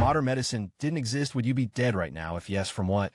modern medicine didn't exist, would you be dead right now? If yes, from what?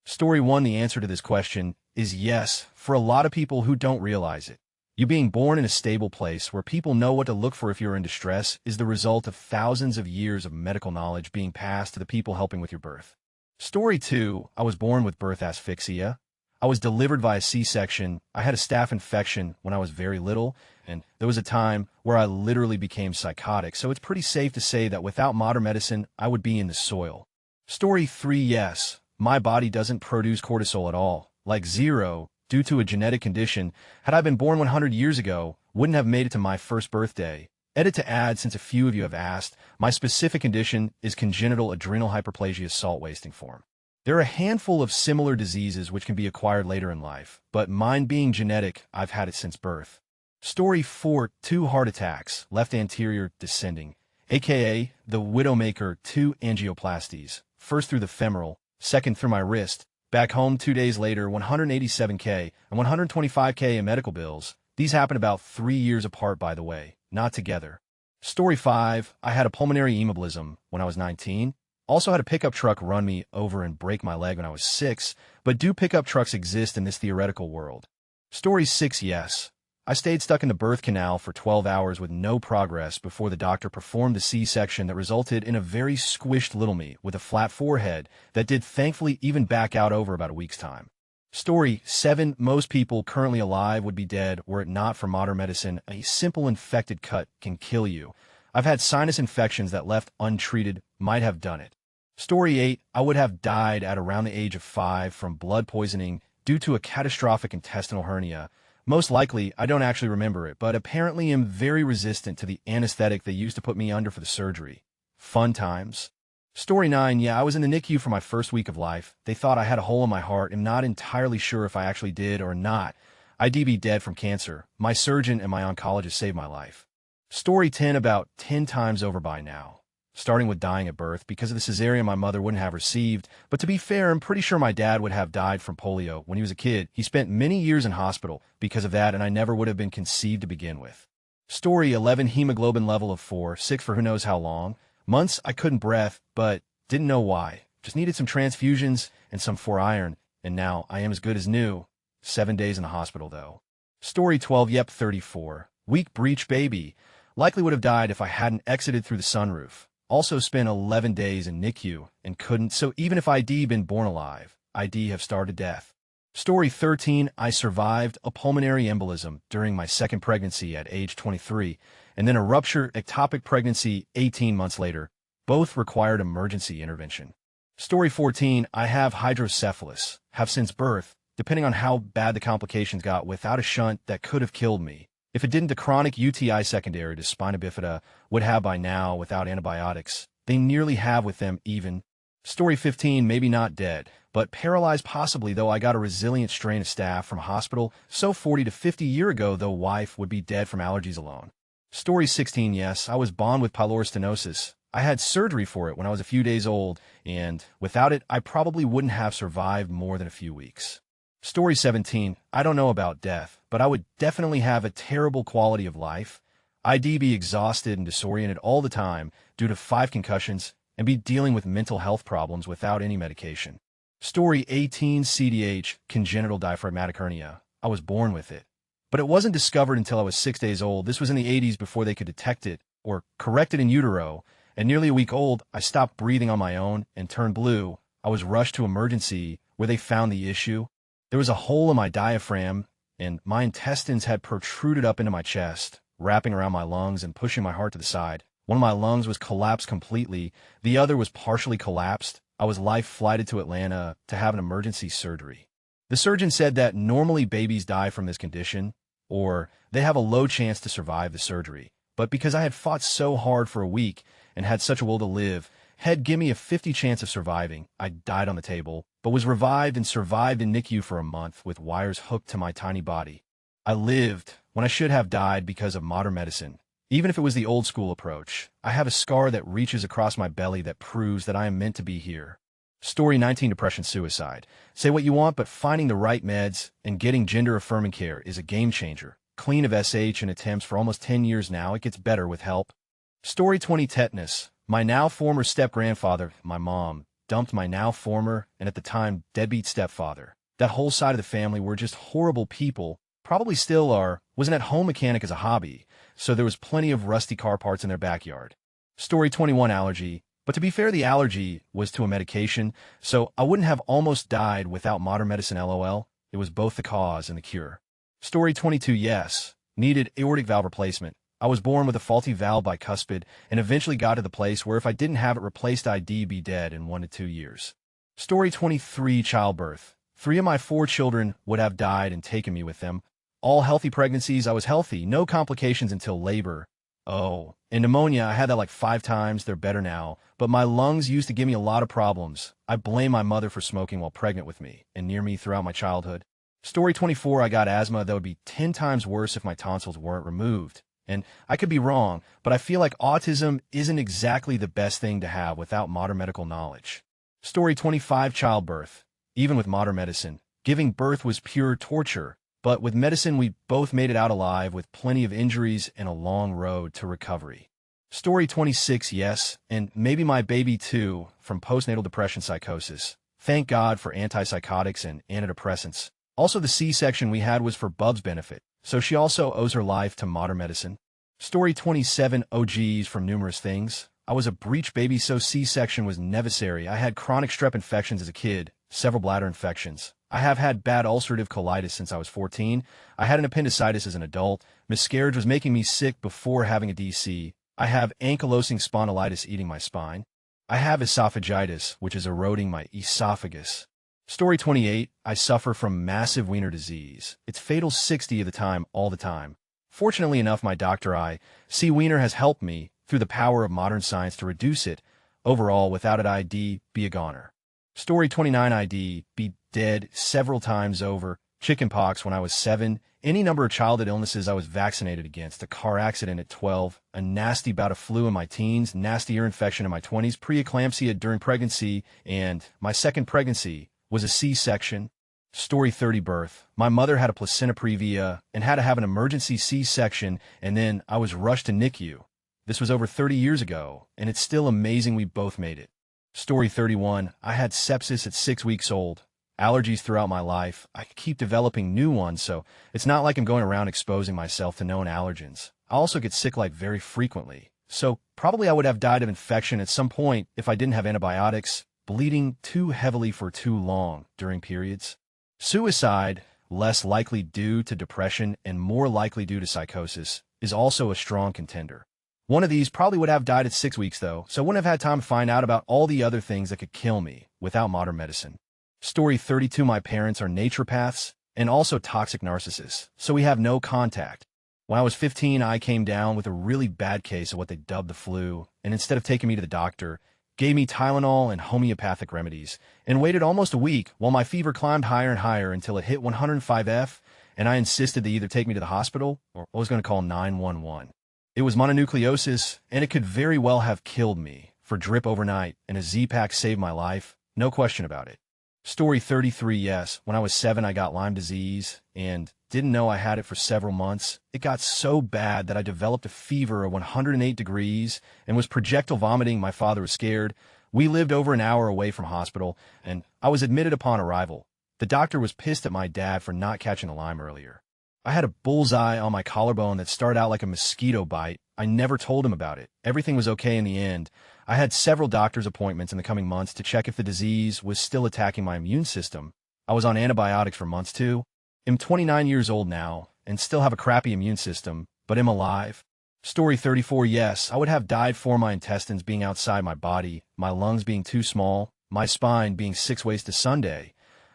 Story 1, the answer to this question is yes, for a lot of people who don't realize it. You being born in a stable place where people know what to look for if you're in distress is the result of thousands of years of medical knowledge being passed to the people helping with your birth. Story 2, I was born with birth asphyxia. I was delivered via C-section. I had a staph infection when I was very little, and there was a time where I literally became psychotic, so it's pretty safe to say that without modern medicine, I would be in the soil. Story 3, yes, my body doesn't produce cortisol at all, like zero, due to a genetic condition. Had I been born 100 years ago, wouldn't have made it to my first birthday. Edit to add, since a few of you have asked, my specific condition is congenital adrenal hyperplasia salt wasting form. There are a handful of similar diseases which can be acquired later in life, but mine being genetic, I've had it since birth. Story 4, 2 heart attacks, left anterior descending, aka the Widowmaker 2 angioplasties, first through the femoral, second through my wrist, back home 2 days later, $187K and $125K in medical bills. These happened about 3 years apart, by the way, not together. Story 5, I had a pulmonary embolism when I was 19. Also had a pickup truck run me over and break my leg when I was 6, but do pickup trucks exist in this theoretical world? Story 6, yes. I stayed stuck in the birth canal for 12 hours with no progress before the doctor performed the C-section that resulted in a very squished little me with a flat forehead that did thankfully even back out over about a week's time. Story 7, most people currently alive would be dead were it not for modern medicine. A simple infected cut can kill you. I've had sinus infections that left untreated might have done it. Story 8, I would have died at around the age of 5 from blood poisoning due to a catastrophic intestinal hernia. Most likely, I don't actually remember it, but apparently am very resistant to the anesthetic they used to put me under for the surgery. Fun times. Story 9, yeah, I was in the NICU for my first week of life. They thought I had a hole in my heart. I'm not entirely sure if I actually did or not. I'd be dead from cancer. My surgeon and my oncologist saved my life. Story 10, about 10 times over by now. Starting with dying at birth because of the cesarean my mother wouldn't have received, but to be fair, I'm pretty sure my dad would have died from polio when he was a kid. He spent many years in hospital because of that, and I never would have been conceived to begin with. Story 11, hemoglobin level of 4, 6 for who knows how long. Months I couldn't breathe, but didn't know why. Just needed some transfusions and some 4 iron, and now I am as good as new. 7 days in the hospital, though. Story 12, yep, 34. Weak breech baby. Likely would have died if I hadn't exited through the sunroof. Also spent 11 days in NICU and couldn't, so even if I'd been born alive, I'd have started death. Story 13, I survived a pulmonary embolism during my second pregnancy at age 23, and then a ruptured ectopic pregnancy 18 months later. Both required emergency intervention. Story 14, I have hydrocephalus, have since birth, depending on how bad the complications got, without a shunt that could have killed me. If it didn't, the chronic UTI secondary to spina bifida would have by now without antibiotics. They nearly have with them even. Story 15, maybe not dead, but paralyzed possibly, though I got a resilient strain of staph from a hospital, so 40 to 50 years ago, though wife would be dead from allergies alone. Story 16, yes, I was born with pylori stenosis. I had surgery for it when I was a few days old, and without it, I probably wouldn't have survived more than a few weeks. Story 17, I don't know about death, but I would definitely have a terrible quality of life. I'd be exhausted and disoriented all the time due to 5 concussions and be dealing with mental health problems without any medication. Story 18, CDH, congenital diaphragmatic hernia. I was born with it, but it wasn't discovered until I was 6 days old. This was in the 80s before they could detect it or correct it in utero. At nearly a week old, I stopped breathing on my own and turned blue. I was rushed to emergency where they found the issue. There was a hole in my diaphragm, and my intestines had protruded up into my chest, wrapping around my lungs and pushing my heart to the side. One of my lungs was collapsed completely. The other was partially collapsed. I was life-flighted to Atlanta to have an emergency surgery. The surgeon said that normally babies die from this condition, or they have a low chance to survive the surgery. But because I had fought so hard for a week and had such a will to live, had given me a 50 chance of surviving. I died on the table, but was revived and survived in NICU for a month with wires hooked to my tiny body. I lived when I should have died because of modern medicine. Even if it was the old school approach, I have a scar that reaches across my belly that proves that I am meant to be here. Story 19, depression, suicide. Say what you want, but finding the right meds and getting gender-affirming care is a game changer. Clean of SH and attempts for almost 10 years now. It gets better with help. Story 20, tetanus. My now former step-grandfather, my mom, dumped my now former and at the time deadbeat stepfather. That whole side of the family were just horrible people, probably still are, was an at-home mechanic as a hobby, so there was plenty of rusty car parts in their backyard. Story 21 allergy. But to be fair, the allergy was to a medication, so I wouldn't have almost died without modern medicine LOL. It was both the cause and the cure. Story 22 yes. Needed aortic valve replacement. I was born with a faulty valve bicuspid and eventually got to the place where if I didn't have it replaced I'd be dead in 1 to 2 years. Story 23 childbirth. 3 of my 4 children would have died and taken me with them. All healthy pregnancies, I was healthy, no complications until labor. Oh, and pneumonia, I had that like 5 times, they're better now, but my lungs used to give me a lot of problems. I blame my mother for smoking while pregnant with me and near me throughout my childhood. Story 24, I got asthma that would be 10 times worse if my tonsils weren't removed. And I could be wrong, but I feel like autism isn't exactly the best thing to have without modern medical knowledge. Story 25, childbirth. Even with modern medicine, giving birth was pure torture. But with medicine, we both made it out alive with plenty of injuries and a long road to recovery. Story 26, yes, and maybe my baby too, from postnatal depression psychosis. Thank God for antipsychotics and antidepressants. Also, the C-section we had was for Bub's benefit, so she also owes her life to modern medicine. Story 27, OGs from numerous things. I was a breech baby, so C-section was necessary. I had chronic strep infections as a kid, several bladder infections. I have had bad ulcerative colitis since I was 14. I had an appendicitis as an adult. Miscarriage was making me sick before having a DC. I have ankylosing spondylitis eating my spine. I have esophagitis, which is eroding my esophagus. Story 28, I suffer from massive wiener disease. It's fatal 60 of the time, all the time. Fortunately enough, my doctor I.C. Wiener has helped me through the power of modern science to reduce it. Overall, without it, I'd be a goner. Story 29, I'd be dead several times over. Chickenpox when I was 7. Any number of childhood illnesses I was vaccinated against. A car accident at 12. A nasty bout of flu in my teens. Nasty ear infection in my 20s. Preeclampsia during pregnancy. And my second pregnancy was a C-section. Story 30, birth. My mother had a placenta previa and had to have an emergency C-section, and then I was rushed to NICU. This was over 30 years ago, and it's still amazing we both made it. Story 31, I had sepsis at 6 weeks old. Allergies throughout my life. I keep developing new ones, so it's not like I'm going around exposing myself to known allergens. I also get sick like very frequently, so probably I would have died of infection at some point if I didn't have antibiotics. Bleeding too heavily for too long during periods. Suicide, less likely due to depression and more likely due to psychosis, is also a strong contender. One of these probably would have died at 6 weeks though, so I wouldn't have had time to find out about all the other things that could kill me without modern medicine. Story 32, my parents are naturopaths and also toxic narcissists, so we have no contact. When I was 15, I came down with a really bad case of what they dubbed the flu, and instead of taking me to the doctor, gave me Tylenol and homeopathic remedies, and waited almost a week while my fever climbed higher and higher until it hit 105F, and I insisted they either take me to the hospital or I was going to call 911. It was mononucleosis, and it could very well have killed me. For drip overnight, and a Z-Pack saved my life, no question about it. Story 33, yes, when I was 7 I got Lyme disease, and didn't know I had it for several months. It got so bad that I developed a fever of 108 degrees and was projectile vomiting. My father was scared. We lived over an hour away from hospital, and I was admitted upon arrival. The doctor was pissed at my dad for not catching the Lyme earlier. I had a bullseye on my collarbone that started out like a mosquito bite. I never told him about it. Everything was okay in the end. I had several doctor's appointments in the coming months to check if the disease was still attacking my immune system. I was on antibiotics for months too. I'm 29 years old now, and still have a crappy immune system, but am alive. Story 34, yes, I would have died for my intestines being outside my body, my lungs being too small, my spine being 6 ways to Sunday.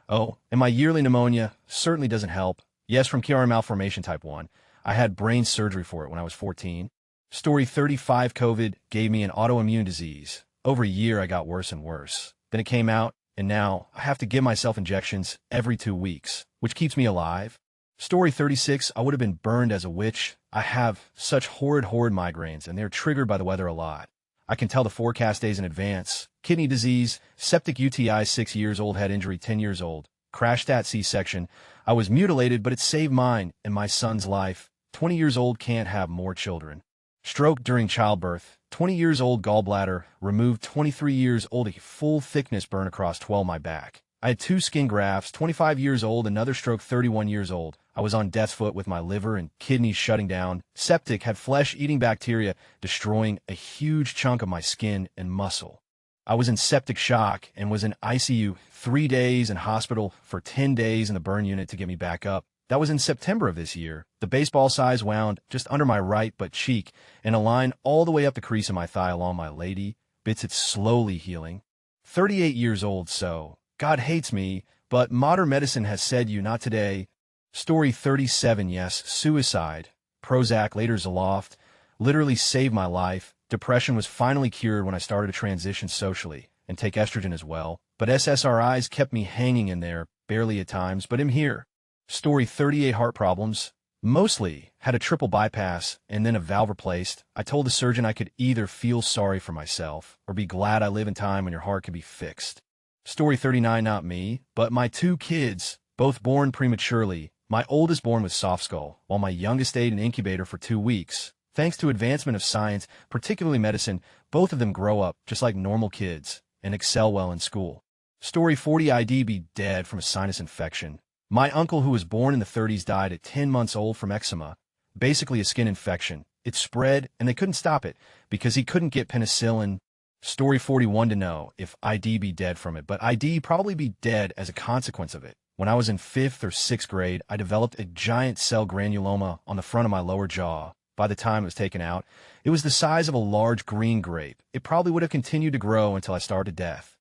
Oh, and my yearly pneumonia certainly doesn't help. Yes, from Chiari malformation type 1. I had brain surgery for it when I was 14. Story 35, COVID gave me an autoimmune disease. Over a year, I got worse and worse. Then it came out, and now I have to give myself injections every 2 weeks, which keeps me alive. Story 36, I would have been burned as a witch. I have such horrid migraines, and they're triggered by the weather a lot. I can tell the forecast days in advance. Kidney disease, septic UTI 6 years old, head injury 10 years old. Crashed at C-section. I was mutilated, but it saved mine and my son's life. 20 years old, can't have more children. Stroke during childbirth. 20 years old gallbladder. Removed 23 years old. A full thickness burn across 12 my back. I had 2 skin grafts. 25 years old. Another stroke. 31 years old. I was on death's foot with my liver and kidneys shutting down. Septic. Had flesh-eating bacteria destroying a huge chunk of my skin and muscle. I was in septic shock and was in ICU 3 days and hospital for 10 days in the burn unit to get me back up. That was in September of this year. The baseball size wound just under my right butt cheek and a line all the way up the crease of my thigh along my lady. Bits it's slowly healing. 38 years old, so God hates me, but modern medicine has said you not today. Story 37, yes, suicide. Prozac, later Zoloft, literally saved my life. Depression was finally cured when I started to transition socially and take estrogen as well. But SSRIs kept me hanging in there, barely at times, but I'm here. Story 38, heart problems. Mostly had a triple bypass and then a valve replaced. I told the surgeon I could either feel sorry for myself or be glad I live in time when your heart could be fixed. Story 39, not me, but my 2 kids, both born prematurely. My oldest born with soft skull, while my youngest stayed in incubator for 2 weeks. Thanks to advancement of science, particularly medicine, both of them grow up just like normal kids and excel well in school. Story 40, ID be dead from a sinus infection. My uncle, who was born in the 30s, died at 10 months old from eczema, basically a skin infection. It spread, and they couldn't stop it because he couldn't get penicillin. Story 41, to know if ID be dead from it, but ID probably be dead as a consequence of it. When I was in 5th or 6th grade, I developed a giant cell granuloma on the front of my lower jaw. By the time it was taken out, it was the size of a large green grape. It probably would have continued to grow until I starved to death.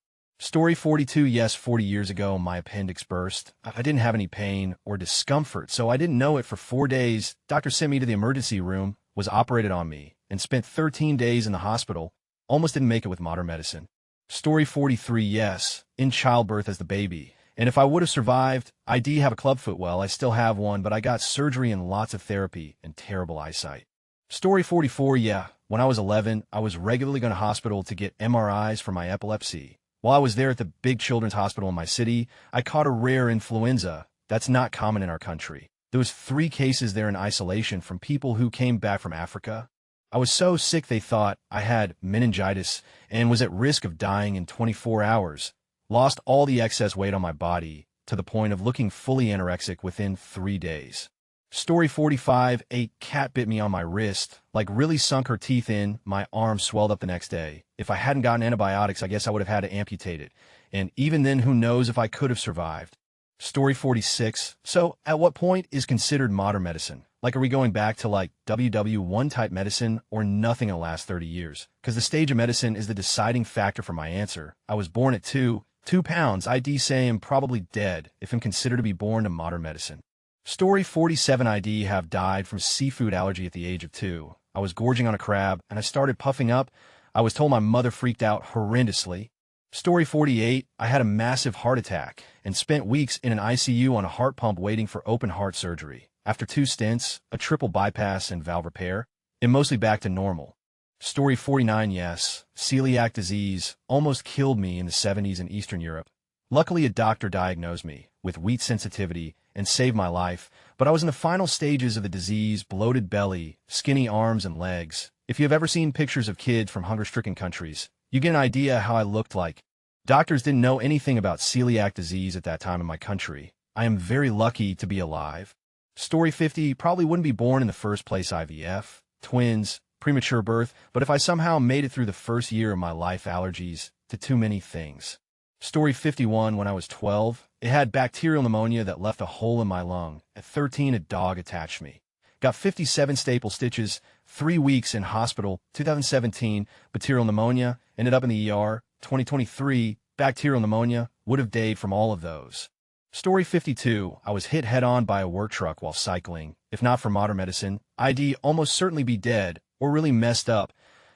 Story 42, yes, 40 years ago, my appendix burst. I didn't have any pain or discomfort, so I didn't know it for 4 days. Doctor sent me to the emergency room, was operated on me, and spent 13 days in the hospital. Almost didn't make it with modern medicine. Story 43, yes, in childbirth as the baby. And if I would have survived, I do have a clubfoot. Well, I still have one, but I got surgery and lots of therapy and terrible eyesight. Story 44, yeah, when I was 11, I was regularly going to hospital to get MRIs for my epilepsy. While I was there at the big children's hospital in my city, I caught a rare influenza. That's not common in our country. There was 3 cases there in isolation from people who came back from Africa. I was so sick they thought I had meningitis and was at risk of dying in 24 hours. Lost all the excess weight on my body to the point of looking fully anorexic within 3 days. Story 45, a cat bit me on my wrist, like really sunk her teeth in. My arm swelled up the next day. If I hadn't gotten antibiotics, I guess I would have had to amputate it. And even then, who knows if I could have survived. Story 46, so at what point is considered modern medicine? Like, are we going back to like WW1 type medicine or nothing in the last 30 years? Because the stage of medicine is the deciding factor for my answer. I was born at 2 pounds. ID say I'm probably dead if I'm considered to be born to modern medicine. Story 47, ID have died from seafood allergy at the age of 2. I was gorging on a crab and I started puffing up. I was told my mother freaked out horrendously. Story 48, I had a massive heart attack and spent weeks in an ICU on a heart pump waiting for open heart surgery. After 2 stents, a triple bypass and valve repair, and mostly back to normal. Story 49, yes, celiac disease almost killed me in the 70s in Eastern Europe. Luckily, a doctor diagnosed me with wheat sensitivity and saved my life, but I was in the final stages of the disease, bloated belly, skinny arms and legs. If you have ever seen pictures of kids from hunger-stricken countries, you get an idea how I looked like. Doctors didn't know anything about celiac disease at that time in my country. I am very lucky to be alive. Story 50, probably wouldn't be born in the first place. IVF, twins, premature birth, but if I somehow made it through the first year of my life, allergies to too many things. Story 51, when I was 12, it had bacterial pneumonia that left a hole in my lung. At 13, a dog attacked me. Got 57 staple stitches, 3 weeks in hospital. 2017, bacterial pneumonia, ended up in the ER. 2023, bacterial pneumonia, would have died from all of those. Story 52, I was hit head-on by a work truck while cycling. If not for modern medicine, I'd almost certainly be dead or really messed up.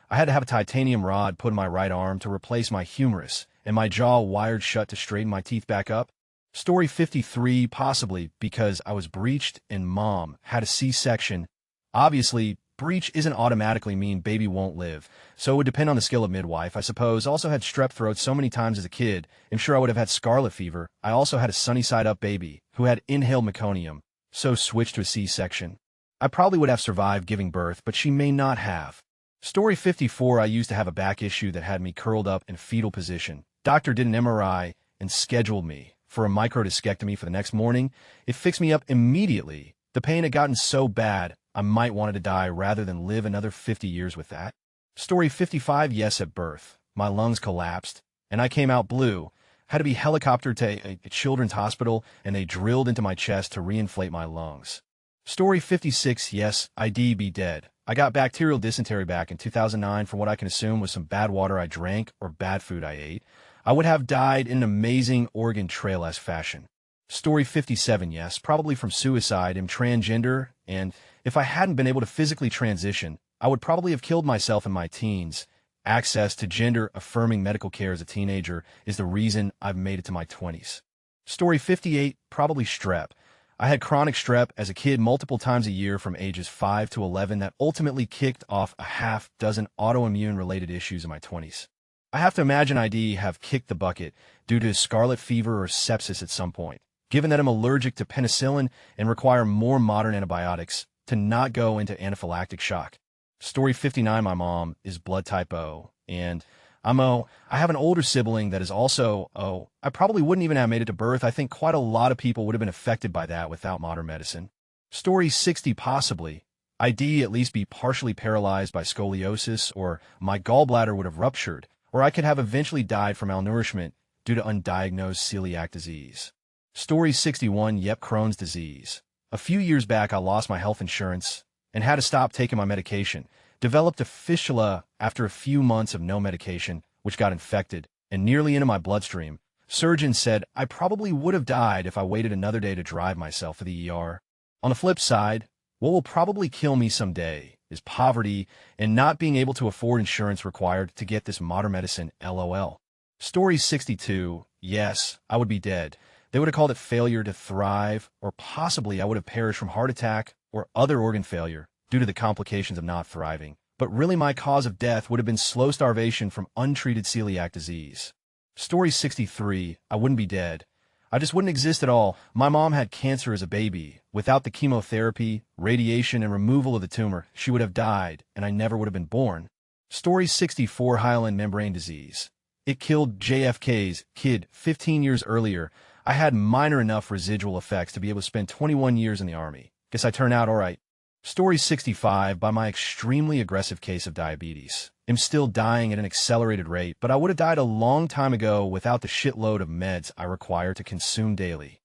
I had to have a titanium rod put in my right arm to replace my humerus, and my jaw wired shut to straighten my teeth back up. Story 53, possibly because I was breached and mom had a C-section. Obviously, breach isn't automatically mean baby won't live, so it would depend on the skill of midwife. I suppose also had strep throat so many times as a kid. I'm sure I would have had scarlet fever. I also had a sunny side up baby who had inhaled meconium, so switched to a C-section. I probably would have survived giving birth, but she may not have. Story 54. I used to have a back issue that had me curled up in fetal position. Doctor did an MRI and scheduled me for a microdiscectomy for the next morning. It fixed me up immediately. The pain had gotten so bad, I might wanted to die rather than live another 50 years with that. Story 55. Yes, at birth, my lungs collapsed, and I came out blue. Had to be helicoptered to a children's hospital, and they drilled into my chest to reinflate my lungs. Story 56. Yes, I'd be dead. I got bacterial dysentery back in 2009 from what I can assume was some bad water I drank or bad food I ate. I would have died in an amazing Oregon Trail-esque fashion. Story 57. Yes, probably from suicide. I'm transgender, and if I hadn't been able to physically transition, I would probably have killed myself in my teens. Access to gender-affirming medical care as a teenager is the reason I've made it to my 20s. Story 58. Probably strep. I had chronic strep as a kid multiple times a year from ages 5 to 11 that ultimately kicked off a half-dozen autoimmune-related issues in my 20s. I have to imagine I'd have kicked the bucket due to scarlet fever or sepsis at some point, given that I'm allergic to penicillin and require more modern antibiotics to not go into anaphylactic shock. Story 59. My mom is blood type O, and I'm O. I have an older sibling that is also O. I probably wouldn't even have made it to birth. I think quite a lot of people would have been affected by that without modern medicine. Story 60. Possibly. I'd at least be partially paralyzed by scoliosis, or my gallbladder would have ruptured, or I could have eventually died from malnourishment due to undiagnosed celiac disease. Story 61. Yep, Crohn's disease. A few years back, I lost my health insurance and had to stop taking my medication. Developed a fistula after a few months of no medication, which got infected and nearly into my bloodstream. Surgeon said I probably would have died if I waited another day to drive myself to the ER. On the flip side, what will probably kill me someday is poverty and not being able to afford insurance required to get this modern medicine, LOL. Story 62. Yes, I would be dead. They would have called it failure to thrive, or possibly I would have perished from heart attack or other organ failure due to the complications of not thriving. But really my cause of death would have been slow starvation from untreated celiac disease. Story 63. I wouldn't be dead. I just wouldn't exist at all. My mom had cancer as a baby. Without the chemotherapy, radiation, and removal of the tumor, she would have died, and I never would have been born. Story 64. Hyaline membrane disease. It killed JFK's kid 15 years earlier. I had minor enough residual effects to be able to spend 21 years in the Army. Guess I turned out all right. Story 65. By my extremely aggressive case of diabetes, I'm still dying at an accelerated rate, but I would have died a long time ago without the shitload of meds I require to consume daily.